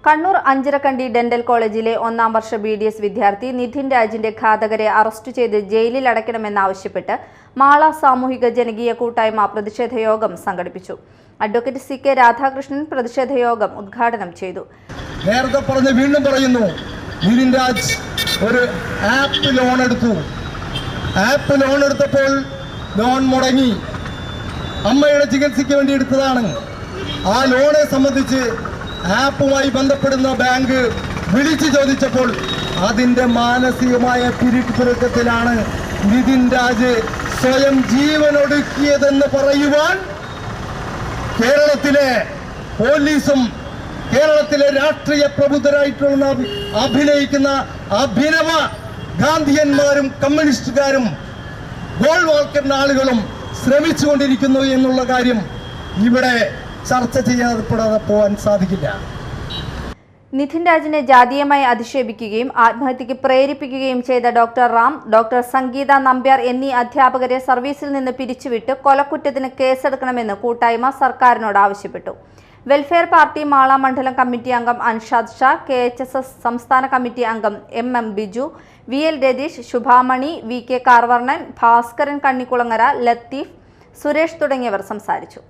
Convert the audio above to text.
Kannur Anjarakandy dental കോളേജിലെ ഒന്നാം വർഷ BDS വിദ്യാർത്ഥി നിധിൻ രാജിന്റെ ഘാതകരെ അറസ്റ്റ് ചെയ്ത് ജയിലിൽ അടയ്ക്കണമെന്നാവശ്യപ്പെട്ട് മാള സാമൂഹിക ജനകീയ കൂട്ടായ്മ പ്രതിഷേധ യോഗം സംഘടിപ്പിച്ചു. അഡ്വക്കേറ്റ് CK രാധാകൃഷ്ണൻ പ്രതിഷേധ യോഗം ഉദ്ഘാടനം ചെയ്തു. നേരത്തെ പറഞ്ഞു വീണ്ടും പറയുന്നു, നിധിൻ രാജ് ഒരു ആപ്പ് ലോൺ എടുത്തു. ആപ്പ് ലോൺ എടുത്തപ്പോൾ ലോൺ മുടങ്ങി. അമ്മയുടെ ചികിത്സയ്ക്ക് വേണ്ടി എടുത്തതാണ്. ആ ലോണെ സംബന്ധിച്ച് ആപ്പുമായി ബന്ധപ്പെടുന്ന ബാങ്ക് വിളിച്ചു ചോദിച്ചപ്പോൾ അതിൻ്റെ മാനസികമായ പിരിക്കുറുക്കത്തിലാണ് നിധിൻ രാജ് സ്വയം ജീവനൊടുക്കിയതെന്ന് പറയുവാൻ കേരളത്തിലെ പോലീസും കേരളത്തിലെ രാഷ്ട്രീയ പ്രബുദ്ധരായിട്ടുള്ള അഭിനയിക്കുന്ന അഭിനവ ഗാന്ധിയന്മാരും കമ്മ്യൂണിസ്റ്റുകാരും ഗോൾവാൾക്കറിന്റെ ആളുകളും ശ്രമിച്ചുകൊണ്ടിരിക്കുന്നു എന്നുള്ള കാര്യം ഇവിടെ ചർച്ച ചെയ്യാതെ പോകാൻ സാധിക്കില്ല. നിധിൻ രാജിനെ ജാതീയമായി അധിക്ഷേപിക്കുകയും ആത്മഹത്യക്ക് പ്രേരിപ്പിക്കുകയും ചെയ്ത ഡോക്ടർ റാം, ഡോക്ടർ സംഗീത നമ്പ്യാർ എന്നീ അധ്യാപകരെ സർവീസിൽ നിന്ന് പിരിച്ചുവിട്ട് കൊലക്കുറ്റത്തിന് കേസെടുക്കണമെന്ന് കൂട്ടായ്മ സർക്കാരിനോട് ആവശ്യപ്പെട്ടു. വെൽഫെയർ പാർട്ടി മാള മണ്ഡലം കമ്മിറ്റി അംഗം അൻഷാദ് ഷാ, KHSS സംസ്ഥാന കമ്മിറ്റി അംഗം MM Biju, VL Ratheesh, Shubhamani, VK Karvarnan, Bhaskaran Kannikulangara, Latheef, Suresh തുടങ്ങിയവർ സംസാരിച്ചു.